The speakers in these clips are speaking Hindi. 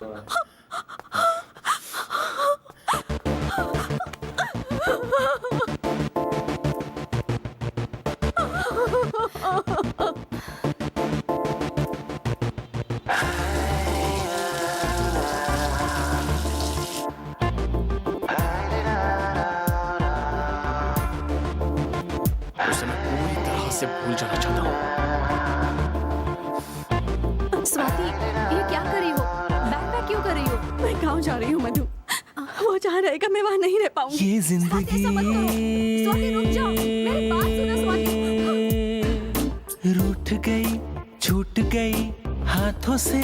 उसे मैं पूरी तरह से भूल जाना चाहता हूँ। स्वाति, ये क्या कर रही हो? बैग पैक क्यों कर रही हो? मैं गाँव जा रही हूँ मधु। वो जहाँ रहेगा मैं वहाँ नहीं रह पाऊंगी। ये जिंदगी स्वाति रुक जाओ, मेरी बात सुनो स्वाति। रूठ गई, छूट गई हाथों से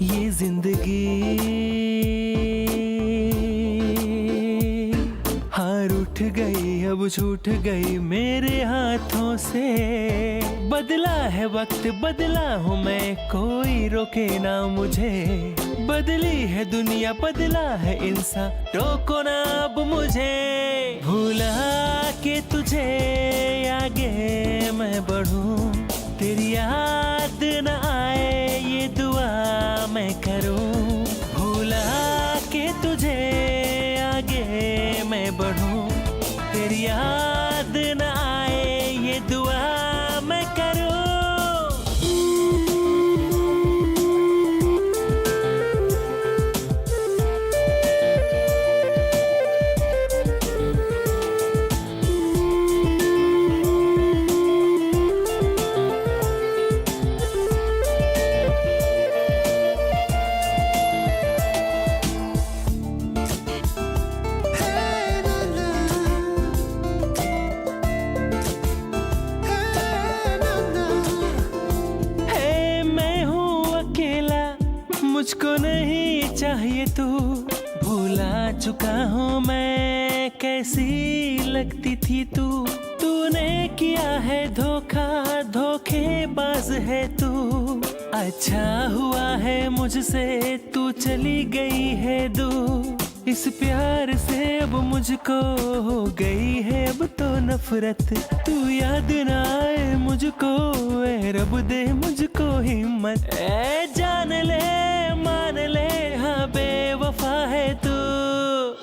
ये जिंदगी। हाँ रूठ गई, अब छूट गई मेरे हाथों से। बदला है वक्त, बदला हूँ मैं, कोई रोके ना मुझे। बदली है दुनिया, बदला है इंसान, रोको ना अब मुझे। भूला के तुझे आगे मैं बढ़ूं, तेरी याद न आए ये दुआ मैं करूं। भूला के तुझे आगे मैं बढ़ूं, तेरी याद न आए ये दुआ मैं करूं। मुझको नहीं चाहिए तू, भूला चुका हूँ मैं कैसी लगती थी तू। तूने किया है धोखा, धोखेबाज है तू। अच्छा हुआ है मुझसे तू चली गई है दूर। इस प्यार से अब मुझको हो गई है अब तो नफरत। तू याद ना आए मुझको, ए रब दे मुझको हिम्मत। ए जान ले मान ले, हाँ बेवफा है तू।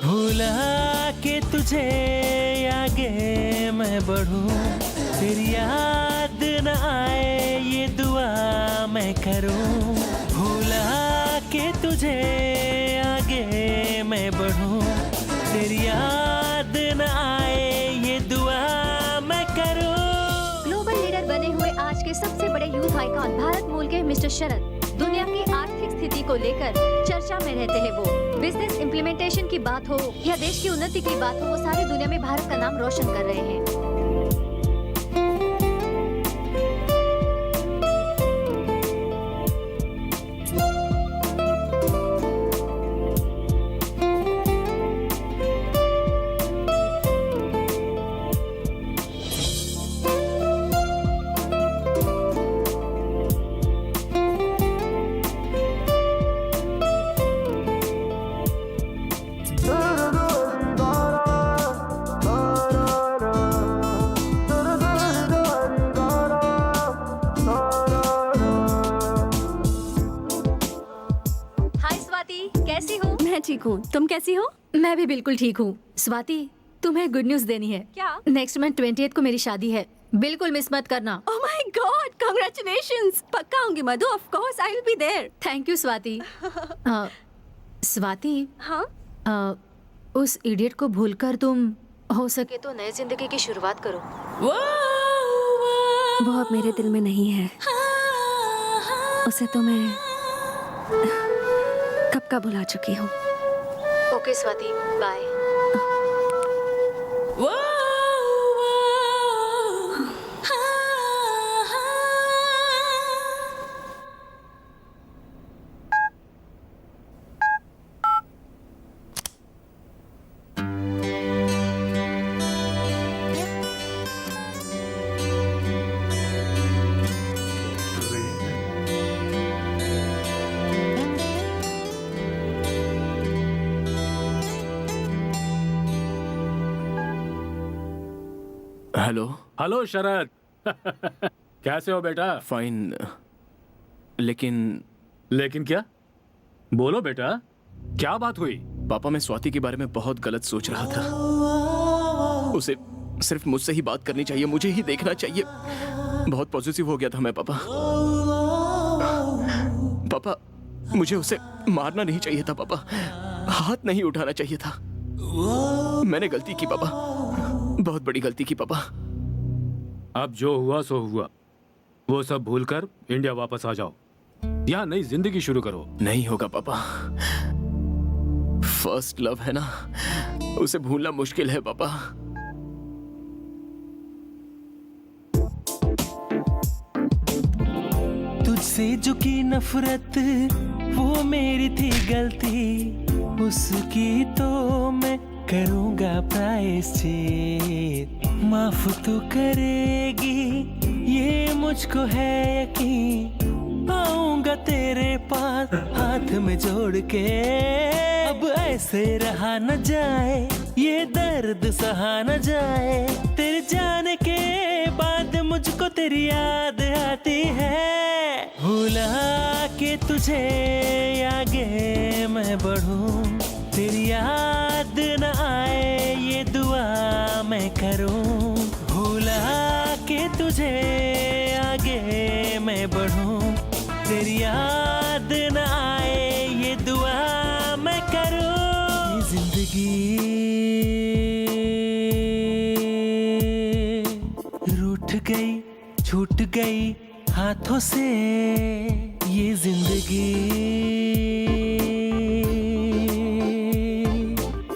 भूला के तुझे आगे मैं बढ़ूं, तेरी याद न आए ये दुआ मैं करूं। भूला के तुझे आगे मैं बढ़ूं, तेरी याद न आए ये दुआ मैं करूं। ग्लोबल लीडर बने हुए आज के सबसे बड़े यूथ आइकॉन भारत मूल के मिस्टर शरद दुनिया की आर्थिक स्थिति को लेकर चर्चा में रहते हैं। वो बिजनेस इम्प्लीमेंटेशन की बात हो या देश की उन्नति की बात हो, वो सारी दुनिया में भारत का नाम रोशन कर रहे हैं। ठीक हूँ, तुम कैसी हो? मैं भी बिल्कुल ठीक हूँ। स्वाति, तुम्हें गुड न्यूज देनी है। क्या? नेक्स्ट मंथ 20th को मेरी शादी है, बिल्कुल मिस मत करना। Oh my god, congratulations. पक्का आऊंगी Madhu, of course I will be there. Thank you Swati. Swati, हाँ? उस इडियट को भूलकर तुम हो सके तो नई जिंदगी की शुरुआत करो। वो अब मेरे दिल में नहीं है, उसे तो मैं कब का भुला चुकी हूँ। Okay Swati, bye. Hello. Hello Sharad. कैसे हो बेटा? फाइन, लेकिन लेकिन क्या? बोलो बेटा, क्या बात हुई? पापा, मैं स्वाति के बारे में बहुत गलत सोच रहा था। उसे सिर्फ मुझसे ही बात करनी चाहिए, मुझे ही देखना चाहिए। बहुत पॉजिटिव हो गया था मैं पापा। पापा, मुझे उसे मारना नहीं चाहिए था पापा, हाथ नहीं उठाना चाहिए था। मैंने गलती की पापा, बहुत बड़ी गलती की पापा। अब जो हुआ सो हुआ, वो सब भूलकर इंडिया वापस आ जाओ, यहाँ नई जिंदगी शुरू करो। नहीं होगा पापा, फर्स्ट लव है ना, उसे भूलना मुश्किल है पापा। तुझसे जो की नफरत वो मेरी थी गलती, उसकी तो मैं करूंगा प्रायश्चित। माफ तो करेगी ये मुझको है यकीन, आऊंगा तेरे पास हाथ में जोड़ के। अब ऐसे रहा न जाए, ये दर्द सहा न जाए। तेरे जाने के बाद मुझको तेरी याद आती है। भूला के तुझे आगे मैं बढ़ूं, तेरी याद न आए ये दुआ मैं करूं। भूला के तुझे आगे मैं बढ़ूं, तेरी याद न आए ये दुआ मैं करूं। ये जिंदगी रूठ गई, छूट गई हाथों से। ये जिंदगी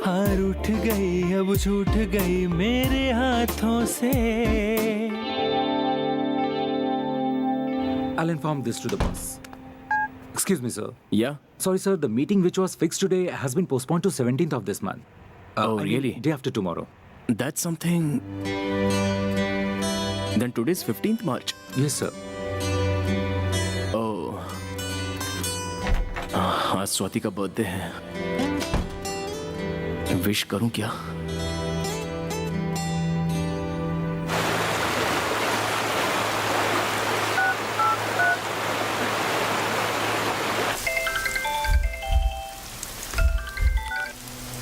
हाँ रूठ गई, अब छूट गई मेरे हाथों से। I'll inform this to the boss. Excuse me, sir. या Sorry, sir. The meeting which was fixed today has been postponed to 17th of this month. Oh, I mean, really? Day after tomorrow. That's something. Then today is 15th March। Yes, sir. Oh, आज स्वाति का बर्थडे है, विश करूं क्या?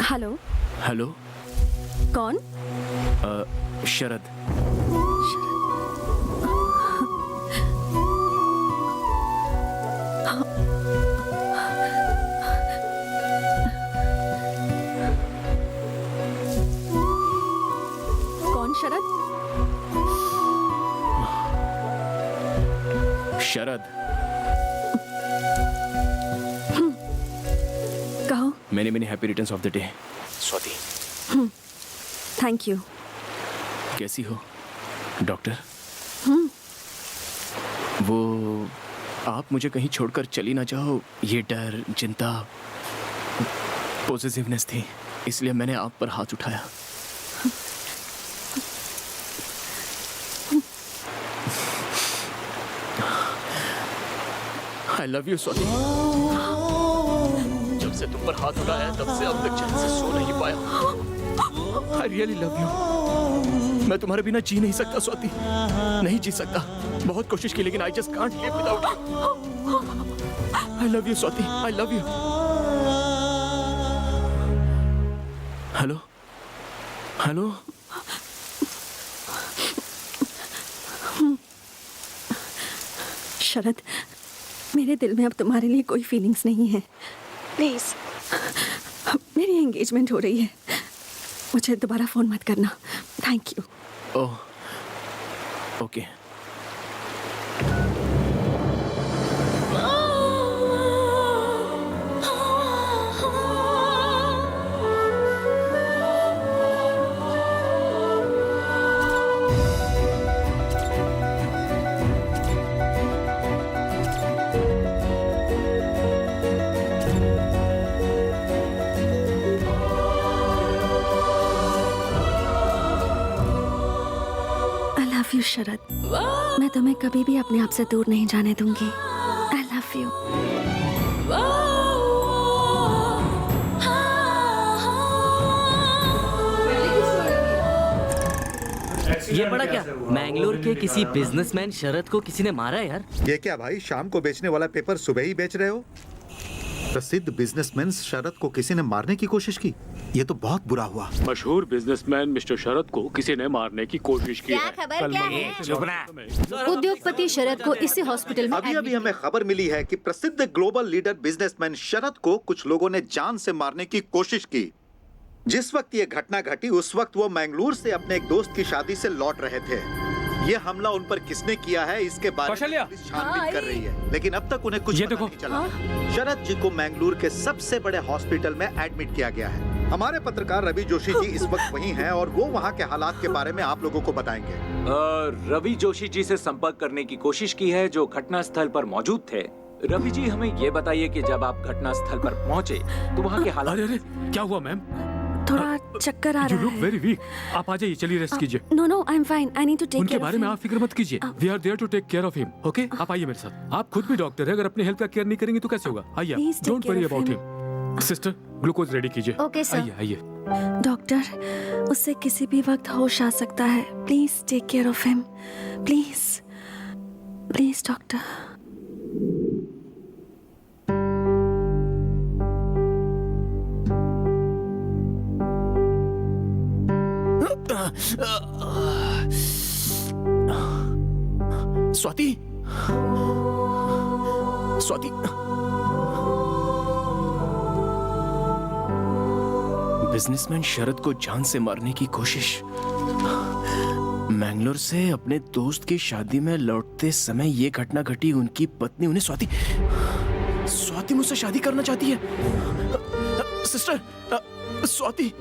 हेलो, हेलो, कौन? शरद। कौन शरद? शरद, कहो। Many many happy returns of the day. Swati, thank you. कैसी हो डॉक्टर? वो आप मुझे कहीं छोड़कर चली ना जाओ, ये डर, चिंता, पॉजिटिवनेस थी, इसलिए मैंने आप पर हाथ उठाया। आई लव यू स्वाति। जब से तुम पर हाथ उठाया तब से अब तक चैन से सो नहीं पाया। I really love you. मैं तुम्हारे बिना जी नहीं सकता स्वाति, नहीं जी सकता। बहुत कोशिश की लेकिन I just can't live without you. I love you Swati, I love you. Hello, hello. Sharad, मेरे दिल में अब तुम्हारे लिए कोई फीलिंग्स नहीं है। प्लीज, मेरी एंगेजमेंट हो रही है, मुझे दोबारा फोन मत करना। Thank you. Oh, okay. Love you Sharad, मैं तुम्हें कभी भी अपने आप से दूर नहीं जाने दूंगी। आई लव यू। ये पड़ा क्या? मैंगलोर के किसी बिजनेसमैन शरद को किसी ने मारा है यार। ये क्या भाई, शाम को बेचने वाला पेपर सुबह ही बेच रहे हो? प्रसिद्ध बिजनेसमैन शरद को किसी ने मारने की कोशिश की। ये तो बहुत बुरा हुआ। मशहूर बिजनेसमैन मिस्टर शरद को किसी ने मारने की कोशिश की क्या है। खबर कल क्या मंगलवार है? उद्योगपति शरद को इसी हॉस्पिटल में अभी हमें खबर मिली है कि प्रसिद्ध ग्लोबल लीडर बिजनेसमैन शरद को कुछ लोगों ने जान से मारने की कोशिश की। जिस वक्त ये घटना घटी उस वक्त वो मैंगलोर से अपने एक दोस्त की शादी से लौट रहे थे। ये हमला उन पर किसने किया है इसके बारे में कौशल्या। पुलिस छानबीन कर रही है, लेकिन अब तक उन्हें कुछ ये पता देखो। नहीं चला। शरद जी को मैंगलोर के सबसे बड़े हॉस्पिटल में एडमिट किया गया है। हमारे पत्रकार रवि जोशी जी इस वक्त वहीं हैं और वो वहाँ के हालात के बारे में आप लोगों को बताएंगे। रवि जोशी जी से संपर्क करने की कोशिश की है जो घटना स्थल पर मौजूद थे। रवि जी हमें ये बताइए कि जब आप घटना स्थल पर पहुंचे तो वहाँ के हालात। अरे अरे क्या हुआ मैम? थोड़ा चक्कर आ यू रहा लुक है। Very weak. आप आ जाइए, चलिए रेस्ट कीजिए। No no I am fine, I need to take उनके केयर बारे में आप फिक्र मत कीजिए। We are there to take care of him. Okay, आप आइए मेरे साथ। आप खुद भी डॉक्टर है, अगर अपनी हेल्थ का केयर नहीं करेंगे तो कैसे होगा? आइए, Please take don't care worry of about him. Him. Sister, glucose ready कीजिए। Okay, sir. आइए आइए। डॉक्टर, उससे किसी भी वक्त होश आ सकता है। Please take care of him, please please doctor. Swati, Swati, businessman Sharad को जान से मारने की कोशिश। मैंगलोर से अपने दोस्त की शादी में लौटते समय ये घटना घटी। उनकी पत्नी उन्हें स्वाति मुझसे शादी करना चाहती है। सिस्टर, स्वाति,